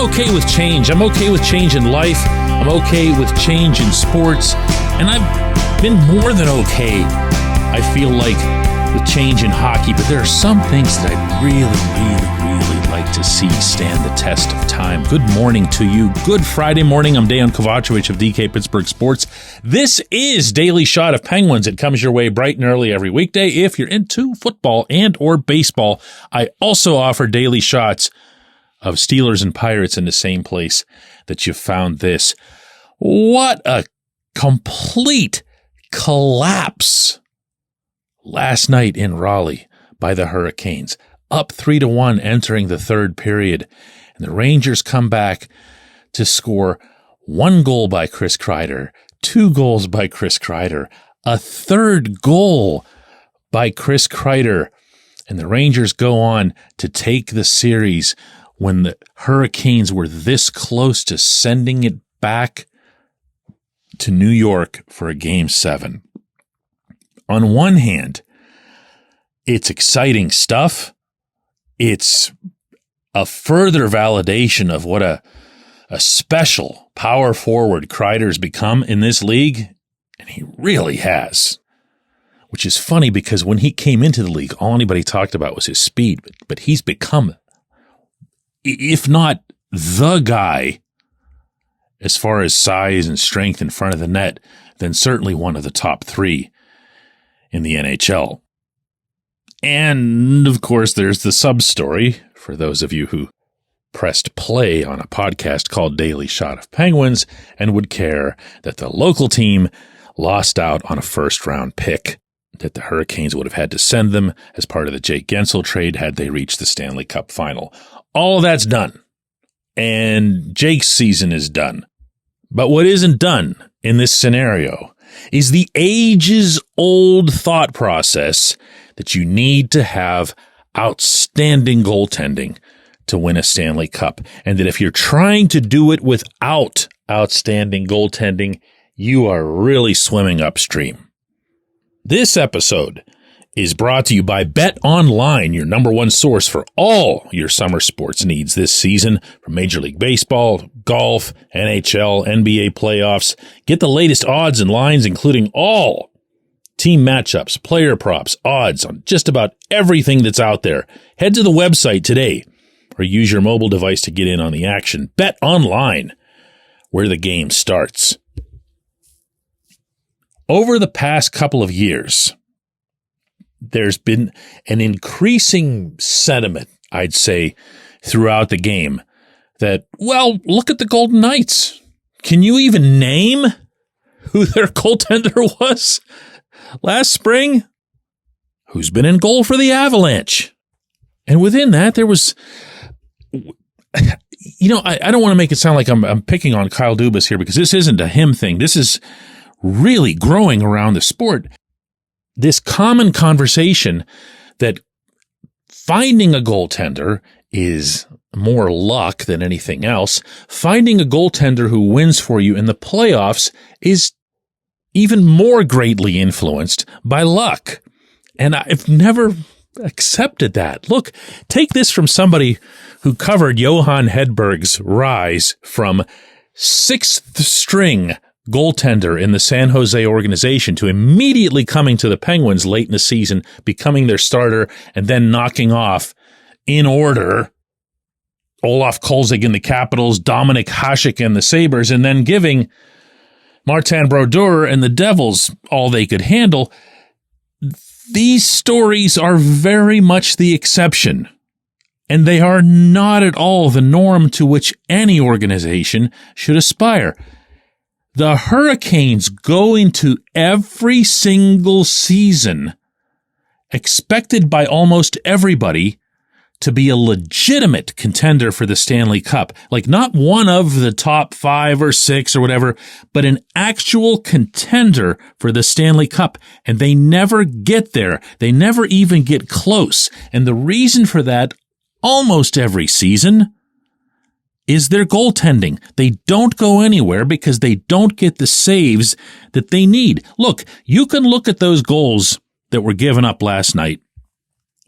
okay with change. I'm okay with change in life. I'm okay with change in sports. And I've been more than okay, I feel like, with change in hockey. But there are some things that I'd really like to see stand the test of time. Good morning to you. Good Friday morning. I'm Dejan Kovacevic of DK Pittsburgh Sports. This is Daily Shot of Penguins. It comes your way bright and early every weekday. If you're into football and or baseball, I also offer daily shots of Steelers and Pirates in the same place that you found this. What a complete collapse last night in Raleigh by the Hurricanes. Up 3-1 entering the third period. And the Rangers come back to score 1 goal by Chris Kreider, 2 goals by Chris Kreider, a third goal by Chris Kreider. And the Rangers go on to take the series when the Hurricanes were this close to sending it back to New York for a Game 7. On one hand, it's exciting stuff. It's a further validation of what a special power forward Kreider's become in this league, and he really has. Which is funny because when he came into the league, all anybody talked about was his speed, but he's become, if not the guy, as far as size and strength in front of the net, then certainly one of the top 3 in the NHL. And, of course, there's the sub-story for those of you who pressed play on a podcast called Daily Shot of Penguins and would care that the local team lost out on a first-round pick that the Hurricanes would have had to send them as part of the Jake Guentzel trade had they reached the Stanley Cup final. All of that's done, and Jake's season is done. But what isn't done in this scenario is the ages-old thought process that you need to have outstanding goaltending to win a Stanley Cup, and that if you're trying to do it without outstanding goaltending, you are really swimming upstream. This episode is brought to you by Bet Online, your number one source for all your summer sports needs this season, from Major League Baseball, golf, NHL, NBA playoffs. Get the latest odds and lines, including all team matchups, player props, odds on just about everything that's out there. Head to the website today or use your mobile device to get in on the action. Bet Online, where the game starts. Over the past couple of years, there's been an increasing sentiment, I'd say, throughout the game that, well, look at the Golden Knights. Can you even name who their goaltender was last spring? Who's been in goal for the Avalanche? And within that, there was, I don't want to make it sound like I'm picking on Kyle Dubas here, because this isn't a him thing. This is really growing around the sport. This common conversation that finding a goaltender is more luck than anything else. Finding a goaltender who wins for you in the playoffs is even more greatly influenced by luck. And I've never accepted that. Look, take this from somebody who covered Johan Hedberg's rise from 6th string goaltender in the San Jose organization to immediately coming to the Penguins late in the season, becoming their starter, and then knocking off, in order, Olaf Kolzig in the Capitals, Dominik Hasek in the Sabres, and then giving Martin Brodeur and the Devils all they could handle. These stories are very much the exception, and they are not at all the norm to which any organization should aspire. The Hurricanes go into every single season expected by almost everybody to be a legitimate contender for the Stanley Cup. Like, not one of the top 5 or 6 or whatever, but an actual contender for the Stanley Cup. And they never get there. They never even get close. And the reason for that, almost every season, is their goaltending. They don't go anywhere because they don't get the saves that they need. Look, you can look at those goals that were given up last night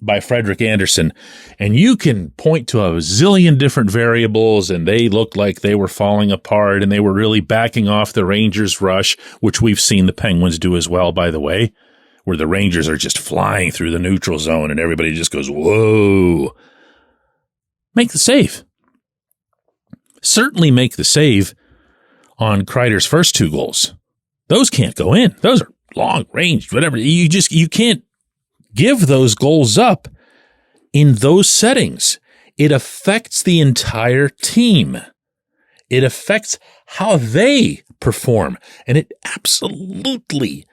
by Frederik Andersen, and you can point to a zillion different variables, and they looked like they were falling apart, and they were really backing off the Rangers' rush, which we've seen the Penguins do as well, by the way, where the Rangers are just flying through the neutral zone, and everybody just goes, whoa. Make the save. Certainly make the save on Kreider's first 2 goals. Those can't go in. Those are long range, whatever. You can't give those goals up in those settings. It affects the entire team. It affects how they perform. And it absolutely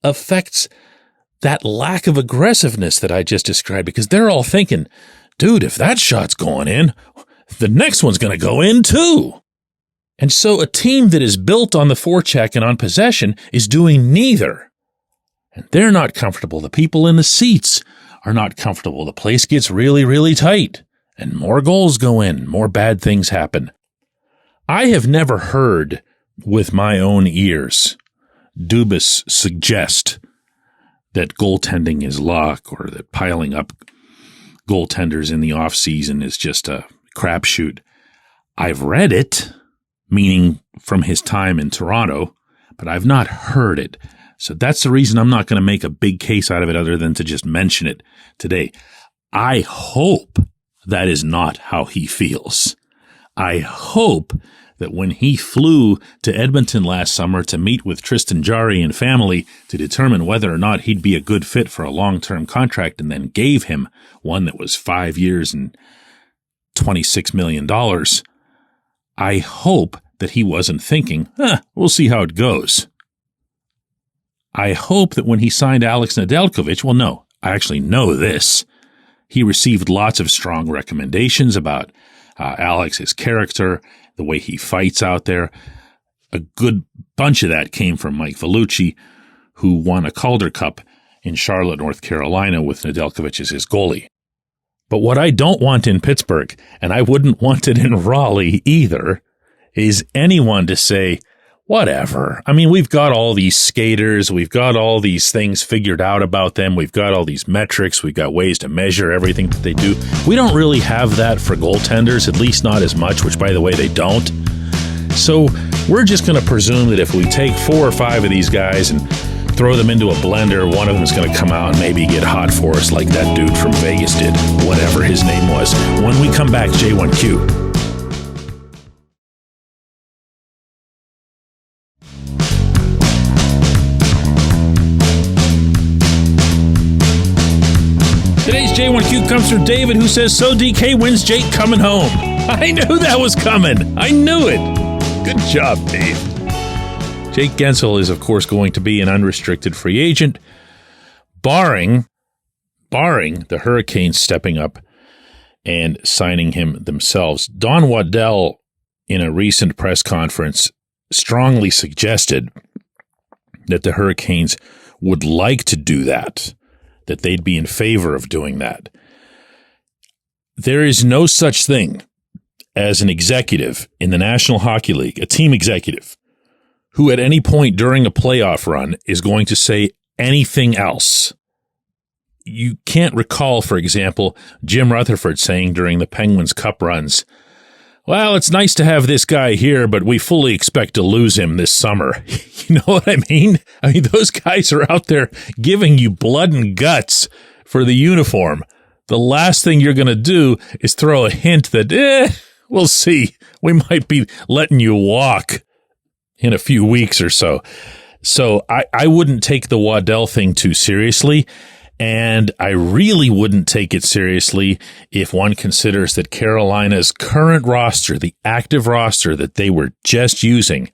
affects that lack of aggressiveness that I just described, because they're all thinking, dude, if that shot's going in, the next one's going to go in too. And so a team that is built on the forecheck and on possession is doing neither. And they're not comfortable. The people in the seats are not comfortable. The place gets really, really tight. And more goals go in. More bad things happen. I have never heard with my own ears Dubas suggest that goaltending is luck, or that piling up goaltenders in the offseason is just a crapshoot. I've read it, meaning from his time in Toronto, but I've not heard it. So that's the reason I'm not going to make a big case out of it other than to just mention it today. I hope that is not how he feels. I hope that when he flew to Edmonton last summer to meet with Tristan Jarry and family to determine whether or not he'd be a good fit for a long-term contract, and then gave him one that was 5 years and $26 million, I hope that he wasn't thinking, we'll see how it goes. I hope that when he signed Alex Nedeljkovic, well, no, I actually know this. He received lots of strong recommendations about Alex's character, the way he fights out there. A good bunch of that came from Mike Vellucci, who won a Calder Cup in Charlotte, North Carolina, with Nedeljkovic as his goalie. But what I don't want in Pittsburgh, and I wouldn't want it in Raleigh either, is anyone to say, whatever. I mean, we've got all these skaters. We've got all these things figured out about them. We've got all these metrics. We've got ways to measure everything that they do. We don't really have that for goaltenders, at least not as much, which, by the way, they don't. So we're just going to presume that if we take 4 or 5 of these guys and throw them into a blender, one of them is going to come out and maybe get hot for us like that dude from Vegas did, whatever his name was. When we come back, J1Q. Today's J1Q comes from David, who says, so DK, when's Jake coming home? I knew that was coming. I knew it. Good job, Dave. Jake Guentzel is, of course, going to be an unrestricted free agent, barring the Hurricanes stepping up and signing him themselves. Don Waddell, in a recent press conference, strongly suggested that the Hurricanes would like to do that they'd be in favor of doing that. There is no such thing as an executive in the National Hockey League, a team executive, who at any point during a playoff run is going to say anything else. You can't recall, for example, Jim Rutherford saying during the Penguins Cup runs, well, it's nice to have this guy here, but we fully expect to lose him this summer. You know what I mean? I mean, those guys are out there giving you blood and guts for the uniform. The last thing you're going to do is throw a hint that, we'll see. We might be letting you walk in a few weeks or so. So I wouldn't take the Waddell thing too seriously. And I really wouldn't take it seriously if one considers that Carolina's current roster, the active roster that they were just using,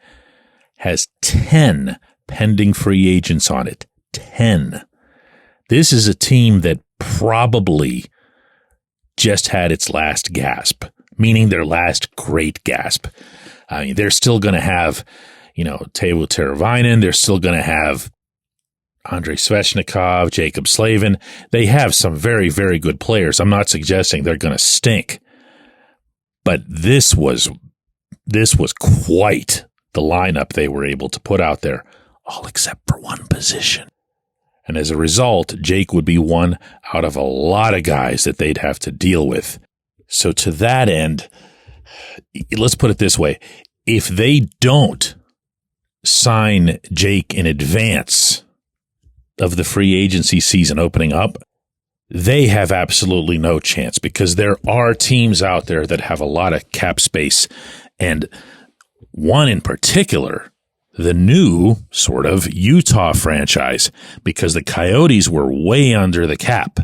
has 10 pending free agents on it. 10. This is a team that probably just had its last gasp, meaning their last great gasp. I mean, they're still going to have, Teuvo Teravainen. They're still going to have Andrei Svechnikov, Jacob Slavin. They have some very, very good players. I'm not suggesting they're going to stink, but this was quite the lineup they were able to put out there, all except for one position. And as a result, Jake would be one out of a lot of guys that they'd have to deal with. So to that end, let's put it this way. If they don't sign Jake in advance of the free agency season opening up, they have absolutely no chance, because there are teams out there that have a lot of cap space. And one in particular, the new sort of Utah franchise, because the Coyotes were way under the cap.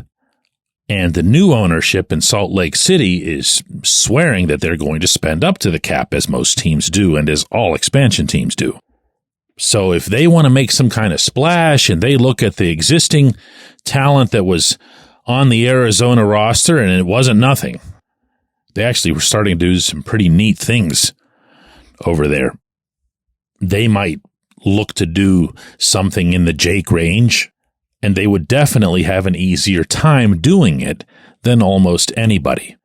And the new ownership in Salt Lake City is swearing that they're going to spend up to the cap, as most teams do and as all expansion teams do. So if they want to make some kind of splash and they look at the existing talent that was on the Arizona roster, and it wasn't nothing, they actually were starting to do some pretty neat things over there. They might look to do something in the Jake range, and they would definitely have an easier time doing it than almost anybody.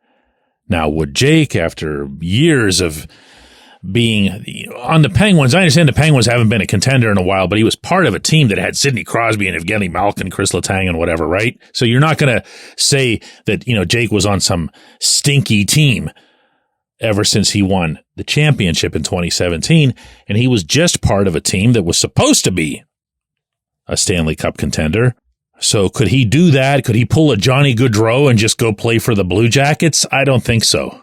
Now, would Jake, after years of being on the Penguins, I understand the Penguins haven't been a contender in a while, but he was part of a team that had Sidney Crosby and Evgeny Malkin, Chris Letang and whatever, right? So you're not going to say that, Jake was on some stinky team ever since he won the championship in 2017, and he was just part of a team that was supposed to be a Stanley Cup contender. So could he do that? Could he pull a Johnny Gaudreau and just go play for the Blue Jackets? I don't think so.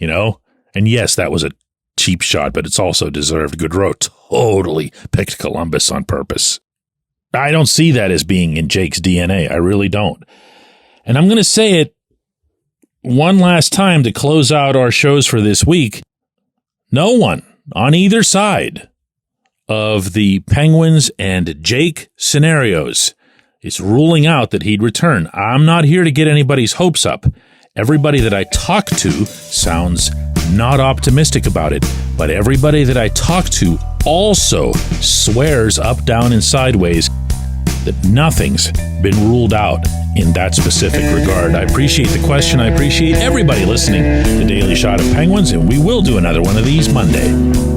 And yes, that was a cheap shot, but it's also deserved. Gaudreau totally picked Columbus on purpose. I don't see that as being in Jake's DNA. I really don't. And I'm going to say it one last time to close out our shows for this week. No one on either side of the Penguins and Jake scenarios is ruling out that he'd return. I'm not here to get anybody's hopes up. Everybody that I talk to sounds not optimistic about it, but everybody that I talk to also swears up, down, and sideways that nothing's been ruled out in that specific regard. I appreciate the question. I appreciate everybody listening to Daily Shot of Penguins, and we will do another one of these Monday.